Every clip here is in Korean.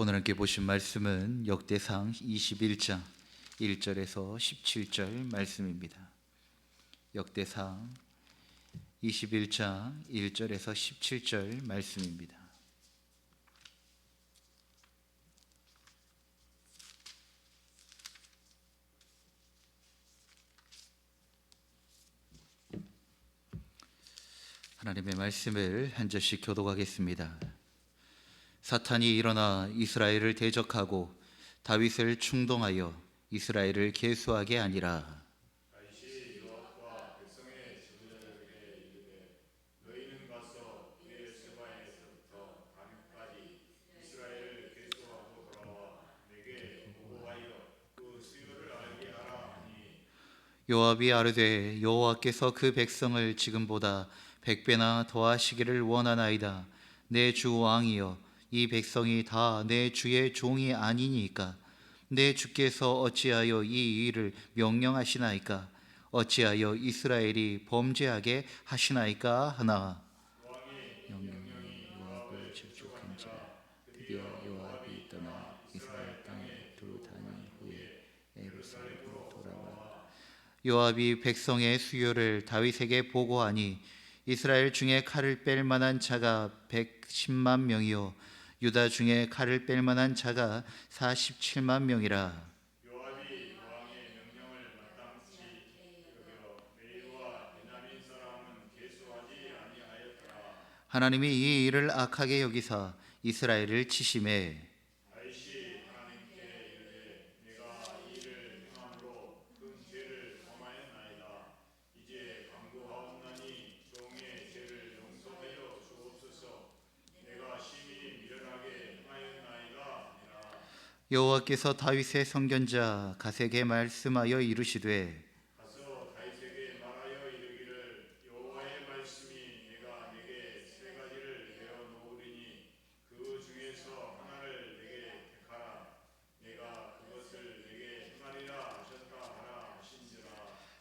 오늘 함께 보신 말씀은 역대상 21장 1절에서 17절 말씀입니다. 역대상 21장 1절에서 17절 말씀입니다. 하나님의 말씀을 한 절씩 교독하겠습니다. 사탄이 일어나 이스라엘을 대적하고 다윗을 충동하여 이스라엘을 계수하게 아니라 다윗이 요압과 백성의 지도자들에게 이르되 너희는 가서 베르세바에서부터 단까지 이스라엘을 계수하고 돌아와 내게 보고하여 그 수요를 알게 하라 하니 요압이 아뢰되 여호와께서 그 백성을 지금보다 100배나 더하시기를 원하나이다. 내 주 왕이여, 이 백성이 다 내 주의 종이 아니니까 내 주께서 어찌하여 이 일을 명령하시나이까? 어찌하여 이스라엘이 범죄하게 하시나이까 하나. 명령이 요압을 접촉한지라. 드디어 요압이 떠나 이스라엘 땅에 두루 다닌 후에 예루살렘으로 돌아와 요압이 백성의 수요를 다윗에게 보고하니 이스라엘 중에 칼을 뺄 만한 자가 110만 명이요 유다 중에 칼을 뺄 만한 자가 47만 명이라. 요압이 왕의 명령을 마땅치 여겨 메일과 베냐민 사람은 계수하지 아니하였더라. 하나님이 이 일을 악하게 여기사 이스라엘을 치심해 다윗이 하나님께 이르되 내가 이 일을 행함으로 큰 죄를 범하였나이다. 이제 간구하옵나니 종의 죄를 용서하여 주옵소서. 내가 심히 미련하게 행하였나이다 하니라. 여호와께서 다윗의 선견자 갓에게 말씀하여 이르시되 가서 다윗에게 말하여 이르기를 여호와의 말씀이 내가 내게 세 가지를 내어 놓으리니 그 중에서 하나를 내게 택하라. 내가 그것을 내게 행하리라 하셨다 하라 하신지라.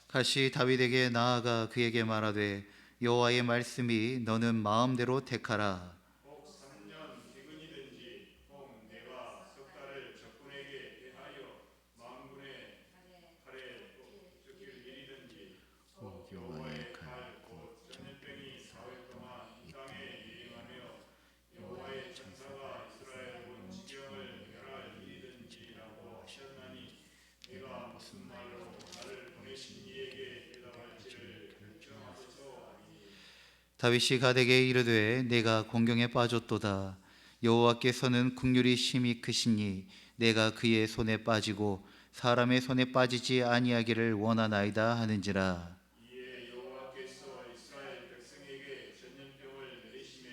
갓이 다윗에게 나아가 그에게 말하되 여호와의 말씀이 너는 마음대로 택하라. 혹 3년 기근이든지 혹 내가 석 달을 적군에게 대하여 만군의 칼에 쫓길 일이든지 혹 여호와의 칼 곧 전염병이 사흘 동안 이 땅에 유행하며 여호와의 천사가 이스라엘 온 지경을 멸할 일이든지라고 하셨나니 내가 무슨 말로 나를 보내신 이에게 대답할지를 결정하소서 하니 다윗이 갓에게 이르되 내가 공경에 빠졌도다. 여호와께서는 긍휼이 심히 크시니 내가 그의 손에 빠지고 사람의 손에 빠지지 아니하기를 원하나이다 하는지라. 이에 여호와께서 이스라엘 백성에게 전염병을 내리심에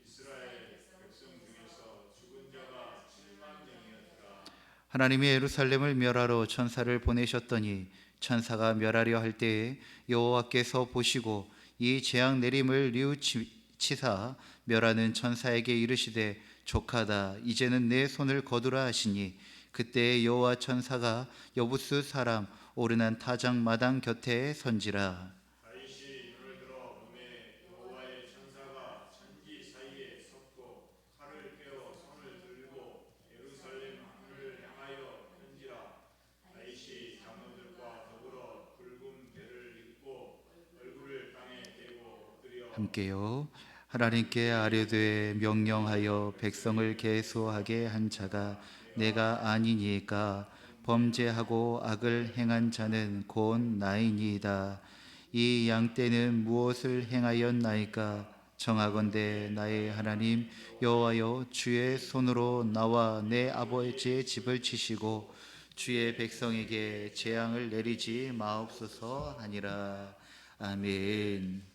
이스라엘 백성 중에서 죽은 자가 7만 명이었더라. 하나님이 예루살렘을 멸하러 천사를 보내셨더니 천사가 멸하려 할 때에 여호와께서 보시고 이 재앙 내림을 뉘우치사 멸하는 천사에게 이르시되 족하다. 이제는 내 손을 거두라 하시니 그때 여호와 천사가 여부스 사람 오르난 타작 마당 곁에 선지라. 다윗이 눈을 들어 보매 여호와의 천사가 천지 사이에 섰고 칼을 꿰어 손을 들고 예루살렘 문을 향하여 편지라. 다윗이 장로들과 더불어 붉은 배를 입고 얼굴을 땅에 대고 엎드려 함께요. 하나님께 아뢰되 명령하여 백성을 계수하게 한 자가 내가 아니니까 범죄하고 악을 행한 자는 곧 나이니이다. 이 양떼는 무엇을 행하였나이까? 정하건대 나의 하나님 여호와여, 주의 손으로 나와 내 아버지의 집을 치시고 주의 백성에게 재앙을 내리지 마옵소서 하니라. 아멘.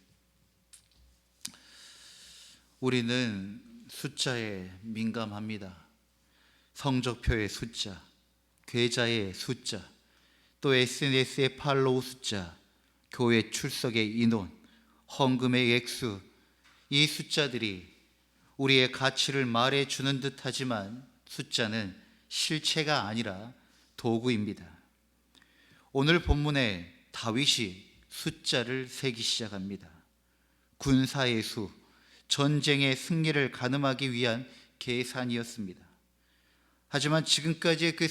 우리는 숫자에 민감합니다. 성적표의 숫자, 계좌의 숫자, 또 SNS의 팔로우 숫자, 교회 출석의 인원, 헌금의 액수, 이 숫자들이 우리의 가치를 말해주는 듯하지만 숫자는 실체가 아니라 도구입니다. 오늘 본문에 다윗이 숫자를 세기 시작합니다. 군사의 수, 전쟁의 승리를 가늠하기 위한 계산이었습니다. 하지만 지금까지의 그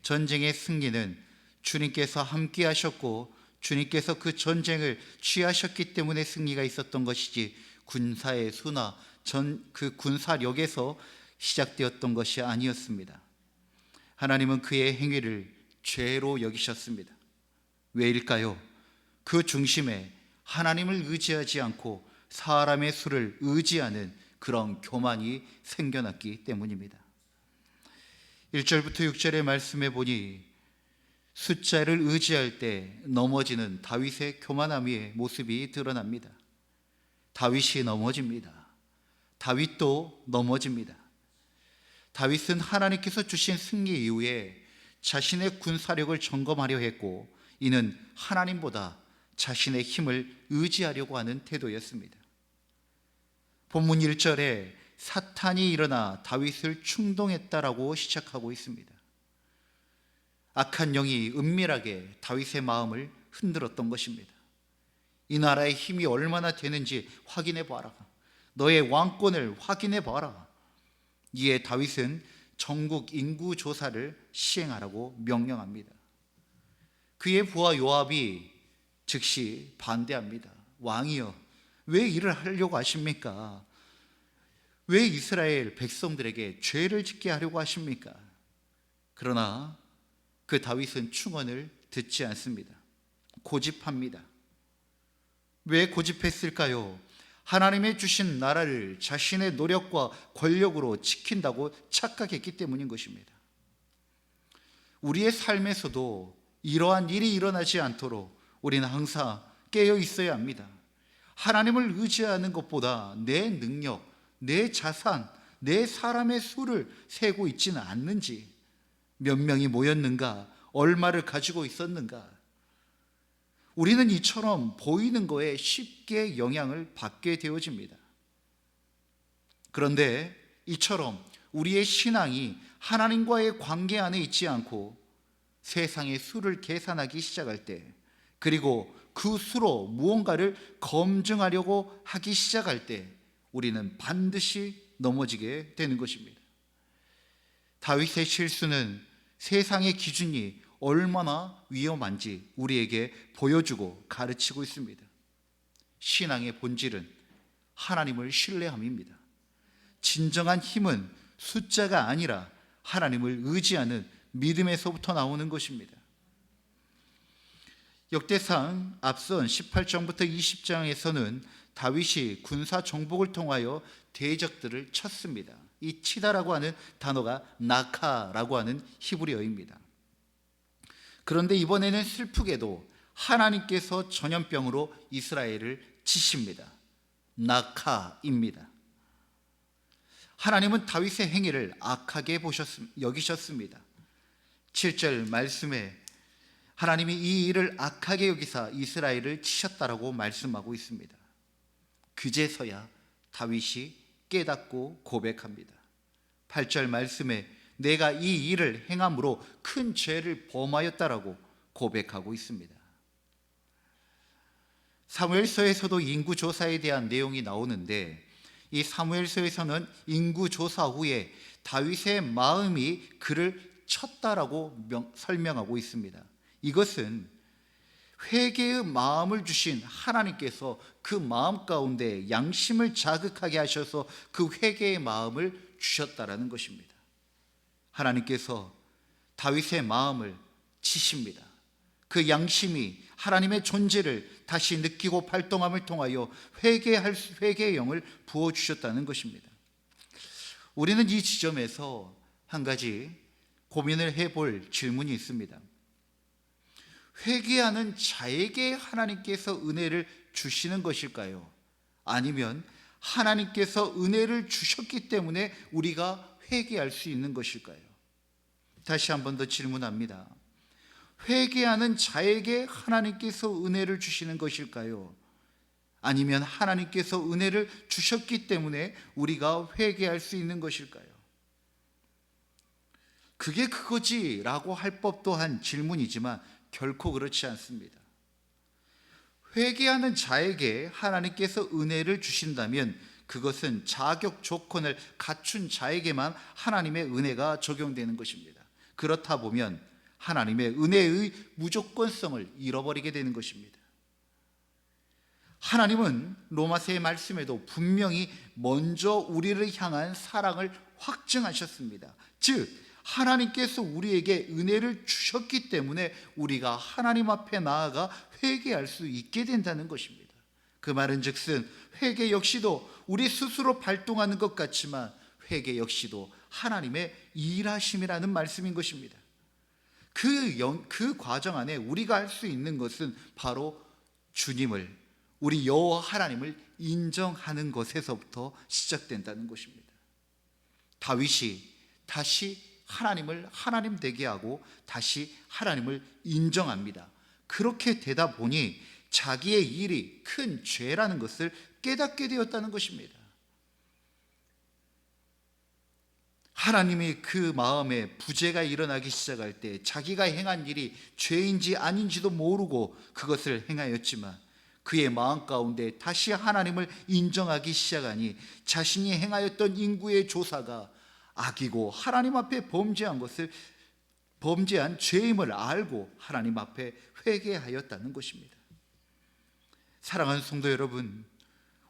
전쟁의 승리는 주님께서 함께 하셨고 주님께서 그 전쟁을 취하셨기 때문에 승리가 있었던 것이지 군사의 수나 그 군사력에서 시작되었던 것이 아니었습니다. 하나님은 그의 행위를 죄로 여기셨습니다. 왜일까요? 그 중심에 하나님을 의지하지 않고 사람의 수를 의지하는 그런 교만이 생겨났기 때문입니다. 1절부터 6절의 말씀에 보니 숫자를 의지할 때 넘어지는 다윗의 교만함의 모습이 드러납니다. 다윗이 넘어집니다. 다윗도 넘어집니다. 다윗은 하나님께서 주신 승리 이후에 자신의 군사력을 점검하려 했고 이는 하나님보다 자신의 힘을 의지하려고 하는 태도였습니다. 본문 1절에 사탄이 일어나 다윗을 충동했다라고 시작하고 있습니다. 악한 영이 은밀하게 다윗의 마음을 흔들었던 것입니다. 이 나라의 힘이 얼마나 되는지 확인해 봐라. 너의 왕권을 확인해 봐라. 이에 다윗은 전국 인구 조사를 시행하라고 명령합니다. 그의 부하 요압이 즉시 반대합니다. 왕이여, 왜 일을 하려고 하십니까? 왜 이스라엘 백성들에게 죄를 짓게 하려고 하십니까? 그러나 그 다윗은 충언을 듣지 않습니다. 고집합니다. 왜 고집했을까요? 하나님의 주신 나라를 자신의 노력과 권력으로 지킨다고 착각했기 때문인 것입니다. 우리의 삶에서도 이러한 일이 일어나지 않도록 우리는 항상 깨어 있어야 합니다. 하나님을 의지하는 것보다 내 능력, 내 자산, 내 사람의 수를 세고 있지는 않는지, 몇 명이 모였는가, 얼마를 가지고 있었는가, 우리는 이처럼 보이는 거에 쉽게 영향을 받게 되어집니다. 그런데 이처럼 우리의 신앙이 하나님과의 관계 안에 있지 않고 세상의 수를 계산하기 시작할 때, 그리고 그 수로 무언가를 검증하려고 하기 시작할 때 우리는 반드시 넘어지게 되는 것입니다. 다윗의 실수는 세상의 기준이 얼마나 위험한지 우리에게 보여주고 가르치고 있습니다. 신앙의 본질은 하나님을 신뢰함입니다. 진정한 힘은 숫자가 아니라 하나님을 의지하는 믿음에서부터 나오는 것입니다. 역대상 앞선 18장부터 20장에서는 다윗이 군사 정복을 통하여 대적들을 쳤습니다. 이 치다라고 하는 단어가 나카라고 하는 히브리어입니다. 그런데 이번에는 슬프게도 하나님께서 전염병으로 이스라엘을 치십니다. 나카입니다. 하나님은 다윗의 행위를 악하게 여기셨습니다. 7절 말씀에 하나님이 이 일을 악하게 여기사 이스라엘을 치셨다라고 말씀하고 있습니다. 그제서야 다윗이 깨닫고 고백합니다. 8절 말씀에 내가 이 일을 행함으로 큰 죄를 범하였다라고 고백하고 있습니다. 사무엘서에서도 인구조사에 대한 내용이 나오는데 이 사무엘서에서는 인구조사 후에 다윗의 마음이 그를 쳤다라고 설명하고 있습니다. 이것은 회개의 마음을 주신 하나님께서 그 마음 가운데 양심을 자극하게 하셔서 그 회개의 마음을 주셨다라는 것입니다. 하나님께서 다윗의 마음을 치십니다. 그 양심이 하나님의 존재를 다시 느끼고 발동함을 통하여 회개의 영을 부어주셨다는 것입니다. 우리는 이 지점에서 한 가지 고민을 해볼 질문이 있습니다. 회개하는 자에게 하나님께서 은혜를 주시는 것일까요? 아니면 하나님께서 은혜를 주셨기 때문에 우리가 회개할 수 있는 것일까요? 다시 한 번 더 질문합니다. 회개하는 자에게 하나님께서 은혜를 주시는 것일까요? 아니면 하나님께서 은혜를 주셨기 때문에 우리가 회개할 수 있는 것일까요? 그게 그거지라고 할 법도 한 질문이지만 결코 그렇지 않습니다. 회개하는 자에게 하나님께서 은혜를 주신다면 그것은 자격 조건을 갖춘 자에게만 하나님의 은혜가 적용되는 것입니다. 그렇다 보면 하나님의 은혜의 무조건성을 잃어버리게 되는 것입니다. 하나님은 로마서의 말씀에도 분명히 먼저 우리를 향한 사랑을 확증하셨습니다. 즉 하나님께서 우리에게 은혜를 주셨기 때문에 우리가 하나님 앞에 나아가 회개할 수 있게 된다는 것입니다. 그 말은 즉슨 회개 역시도 우리 스스로 발동하는 것 같지만 회개 역시도 하나님의 일하심이라는 말씀인 것입니다. 그 과정 안에 우리가 할 수 있는 것은 바로 주님을, 우리 여호와 하나님을 인정하는 것에서부터 시작된다는 것입니다. 다윗이 다시 하나님을 하나님 되게 하고 다시 하나님을 인정합니다. 그렇게 되다 보니 자기의 일이 큰 죄라는 것을 깨닫게 되었다는 것입니다. 하나님이 그 마음에 부재가 일어나기 시작할 때 자기가 행한 일이 죄인지 아닌지도 모르고 그것을 행하였지만 그의 마음 가운데 다시 하나님을 인정하기 시작하니 자신이 행하였던 인구의 조사가 악이고 하나님 앞에 범죄한 죄임을 알고 하나님 앞에 회개하였다는 것입니다. 사랑하는 성도 여러분,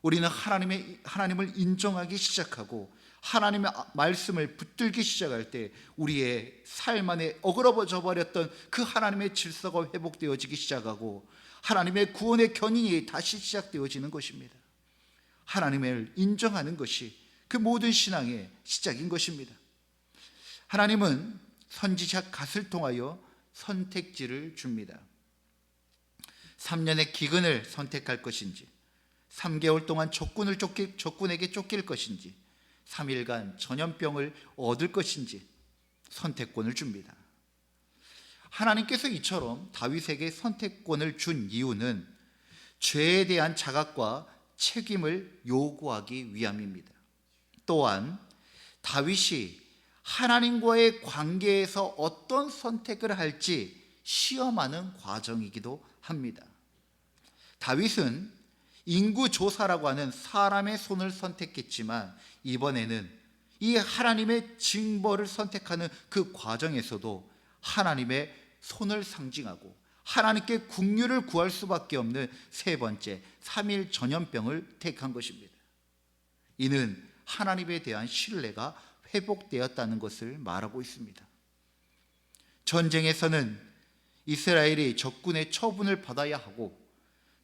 우리는 하나님을 인정하기 시작하고 하나님의 말씀을 붙들기 시작할 때 우리의 삶 안에 어그러져 버렸던 그 하나님의 질서가 회복되어지기 시작하고 하나님의 구원의 견인이 다시 시작되어지는 것입니다. 하나님을 인정하는 것이 그 모든 신앙의 시작인 것입니다. 하나님은 선지자 갓을 통하여 선택지를 줍니다. 3년의 기근을 선택할 것인지 3개월 동안 적군에게 쫓길 것인지 3일간 전염병을 얻을 것인지 선택권을 줍니다. 하나님께서 이처럼 다윗에게 선택권을 준 이유는 죄에 대한 자각과 책임을 요구하기 위함입니다. 또한 다윗이 하나님과의 관계에서 어떤 선택을 할지 시험하는 과정이기도 합니다. 다윗은 인구조사라고 하는 사람의 손을 선택했지만 이번에는 이 하나님의 징벌을 선택하는 그 과정에서도 하나님의 손을 상징하고 하나님께 긍휼을 구할 수밖에 없는 세 번째 3일 전염병을 택한 것입니다. 이는 하나님에 대한 신뢰가 회복되었다는 것을 말하고 있습니다. 전쟁에서는 이스라엘이 적군의 처분을 받아야 하고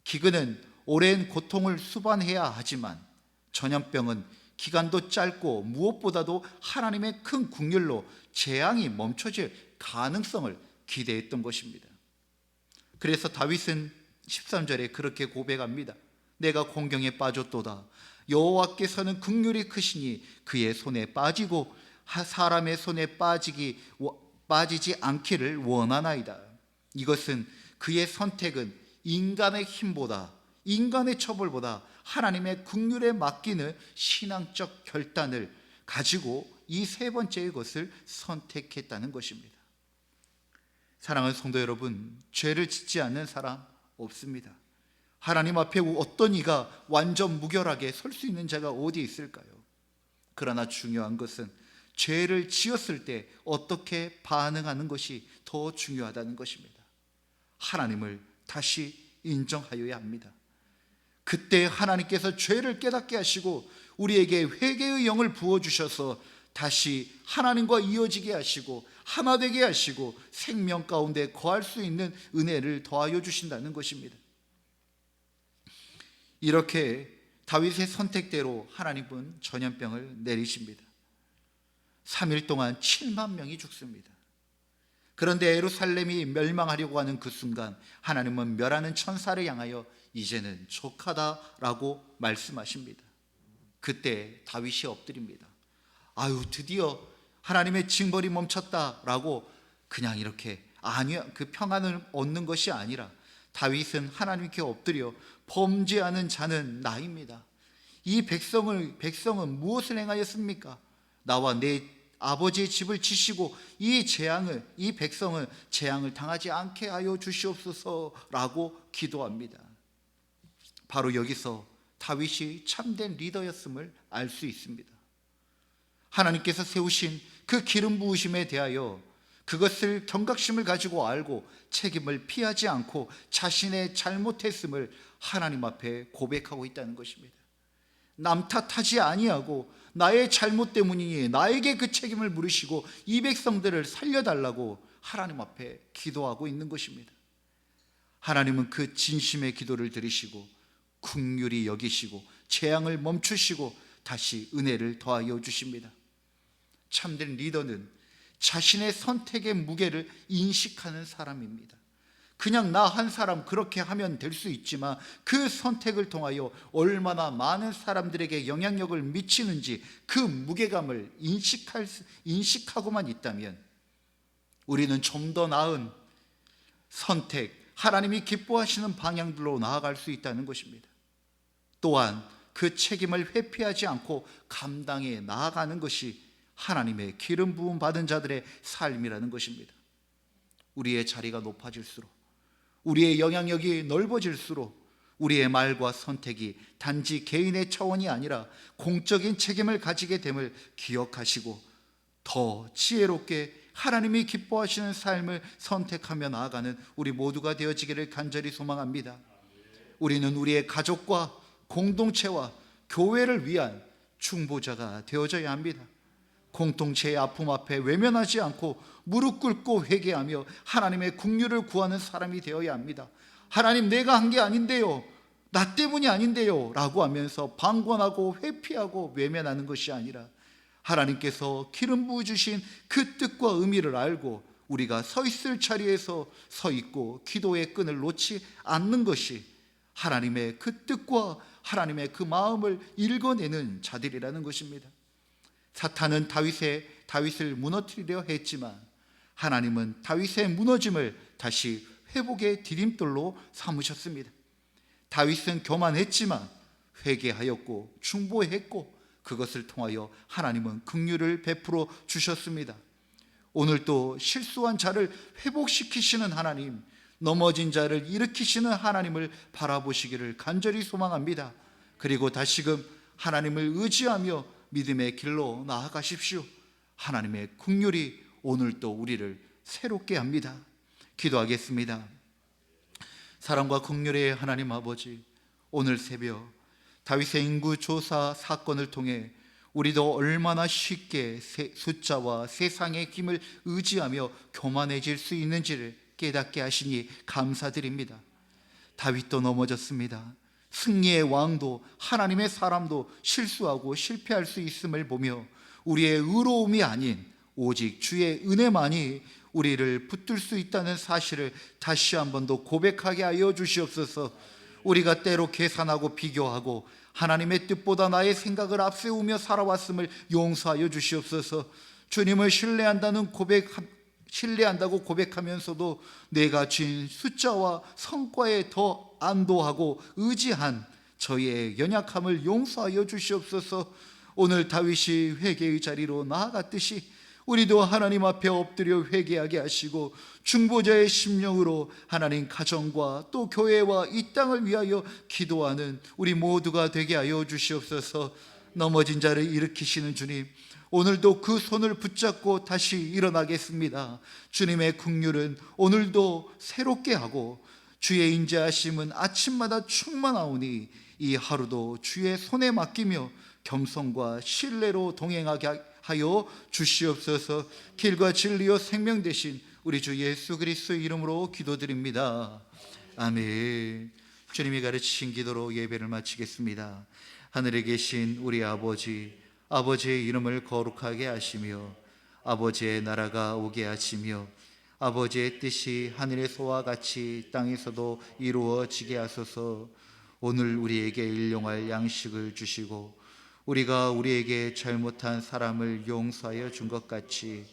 기근은 오랜 고통을 수반해야 하지만 전염병은 기간도 짧고 무엇보다도 하나님의 큰 긍휼로 재앙이 멈춰질 가능성을 기대했던 것입니다. 그래서 다윗은 13절에 그렇게 고백합니다. 내가 공경에 빠졌도다. 여호와께서는 긍휼이 크시니 그의 손에 빠지고 사람의 손에 빠지지 않기를 원하나이다. 이것은 그의 선택은 인간의 힘보다 인간의 처벌보다 하나님의 긍휼에 맡기는 신앙적 결단을 가지고 이 세 번째의 것을 선택했다는 것입니다. 사랑하는 성도 여러분, 죄를 짓지 않는 사람 없습니다. 하나님 앞에 어떤 이가 완전 무결하게 설 수 있는 자가 어디 있을까요? 그러나 중요한 것은 죄를 지었을 때 어떻게 반응하는 것이 더 중요하다는 것입니다. 하나님을 다시 인정하여야 합니다. 그때 하나님께서 죄를 깨닫게 하시고 우리에게 회개의 영을 부어주셔서 다시 하나님과 이어지게 하시고 하나 되게 하시고 생명 가운데 거할 수 있는 은혜를 더하여 주신다는 것입니다. 이렇게 다윗의 선택대로 하나님은 전염병을 내리십니다. 3일 동안 7만 명이 죽습니다. 그런데 예루살렘이 멸망하려고 하는 그 순간 하나님은 멸하는 천사를 향하여 이제는 족하다라고 말씀하십니다. 그때 다윗이 엎드립니다. 아유, 드디어 하나님의 징벌이 멈췄다라고 그냥 이렇게 그 평안을 얻는 것이 아니라 다윗은 하나님께 엎드려 범죄하는 자는 나입니다. 이 백성은 무엇을 행하였습니까? 나와 내 아버지의 집을 치시고 이 백성은 재앙을 당하지 않게 하여 주시옵소서라고 기도합니다. 바로 여기서 다윗이 참된 리더였음을 알 수 있습니다. 하나님께서 세우신 그 기름 부으심에 대하여 그것을 경각심을 가지고 알고 책임을 피하지 않고 자신의 잘못했음을 하나님 앞에 고백하고 있다는 것입니다. 남 탓하지 아니하고 나의 잘못 때문이니 나에게 그 책임을 물으시고 이 백성들을 살려달라고 하나님 앞에 기도하고 있는 것입니다. 하나님은 그 진심의 기도를 들으시고 긍휼히 여기시고 재앙을 멈추시고 다시 은혜를 더하여 주십니다. 참된 리더는 자신의 선택의 무게를 인식하는 사람입니다. 그냥 나 한 사람 그렇게 하면 될 수 있지만 그 선택을 통하여 얼마나 많은 사람들에게 영향력을 미치는지 그 무게감을 인식하고만 있다면 우리는 좀 더 나은 선택, 하나님이 기뻐하시는 방향들로 나아갈 수 있다는 것입니다. 또한 그 책임을 회피하지 않고 감당해 나아가는 것이 하나님의 기름 부음 받은 자들의 삶이라는 것입니다. 우리의 자리가 높아질수록, 우리의 영향력이 넓어질수록 우리의 말과 선택이 단지 개인의 차원이 아니라 공적인 책임을 가지게 됨을 기억하시고 더 지혜롭게 하나님이 기뻐하시는 삶을 선택하며 나아가는 우리 모두가 되어지기를 간절히 소망합니다. 우리는 우리의 가족과 공동체와 교회를 위한 중보자가 되어져야 합니다. 공동체의 아픔 앞에 외면하지 않고 무릎 꿇고 회개하며 하나님의 긍휼을 구하는 사람이 되어야 합니다. 하나님, 내가 한 게 아닌데요, 나 때문이 아닌데요 라고 하면서 방관하고 회피하고 외면하는 것이 아니라 하나님께서 기름 부어주신 그 뜻과 의미를 알고 우리가 서 있을 자리에서 서 있고 기도의 끈을 놓지 않는 것이 하나님의 그 뜻과 하나님의 그 마음을 읽어내는 자들이라는 것입니다. 사탄은 다윗을 무너뜨리려 했지만 하나님은 다윗의 무너짐을 다시 회복의 디딤돌로 삼으셨습니다. 다윗은 교만했지만 회개하였고 중보했고 그것을 통하여 하나님은 긍휼을 베풀어 주셨습니다. 오늘도 실수한 자를 회복시키시는 하나님, 넘어진 자를 일으키시는 하나님을 바라보시기를 간절히 소망합니다. 그리고 다시금 하나님을 의지하며 믿음의 길로 나아가십시오. 하나님의 긍휼이 오늘도 우리를 새롭게 합니다. 기도하겠습니다. 사랑과 긍휼의 하나님 아버지, 오늘 새벽 다윗의 인구 조사 사건을 통해 우리도 얼마나 쉽게 숫자와 세상의 힘을 의지하며 교만해질 수 있는지를 깨닫게 하시니 감사드립니다. 다윗도 넘어졌습니다. 승리의 왕도 하나님의 사람도 실수하고 실패할 수 있음을 보며 우리의 의로움이 아닌 오직 주의 은혜만이 우리를 붙들 수 있다는 사실을 다시 한 번 더 고백하게 하여 주시옵소서. 우리가 때로 계산하고 비교하고 하나님의 뜻보다 나의 생각을 앞세우며 살아왔음을 용서하여 주시옵소서. 주님을 신뢰한다고 고백하면서도 내가 쥔 숫자와 성과에 더 안도하고 의지한 저희의 연약함을 용서하여 주시옵소서. 오늘 다윗이 회개의 자리로 나아갔듯이 우리도 하나님 앞에 엎드려 회개하게 하시고 중보자의 심령으로 하나님 가정과 또 교회와 이 땅을 위하여 기도하는 우리 모두가 되게 하여 주시옵소서. 넘어진 자를 일으키시는 주님, 오늘도 그 손을 붙잡고 다시 일어나겠습니다. 주님의 긍휼은 오늘도 새롭게 하고 주의 인자하심은 아침마다 충만하오니 이 하루도 주의 손에 맡기며 겸손과 신뢰로 동행하게 하여 주시옵소서. 길과 진리요 생명 되신 우리 주 예수 그리스도의 이름으로 기도드립니다. 아멘. 주님이 가르치신 기도로 예배를 마치겠습니다. 하늘에 계신 우리 아버지, 아버지의 이름을 거룩하게 하시며 아버지의 나라가 오게 하시며 아버지의 뜻이 하늘에서와 같이 땅에서도 이루어지게 하소서. 오늘 우리에게 일용할 양식을 주시고 우리가 우리에게 잘못한 사람을 용서하여 준 것 같이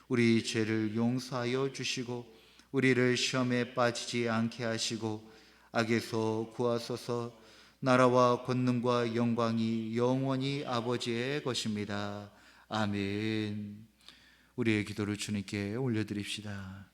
우리 죄를 용서하여 주시고 우리를 시험에 빠지지 않게 하시고 악에서 구하소서. 나라와 권능과 영광이 영원히 아버지의 것입니다. 아멘. 우리의 기도를 주님께 올려드립시다.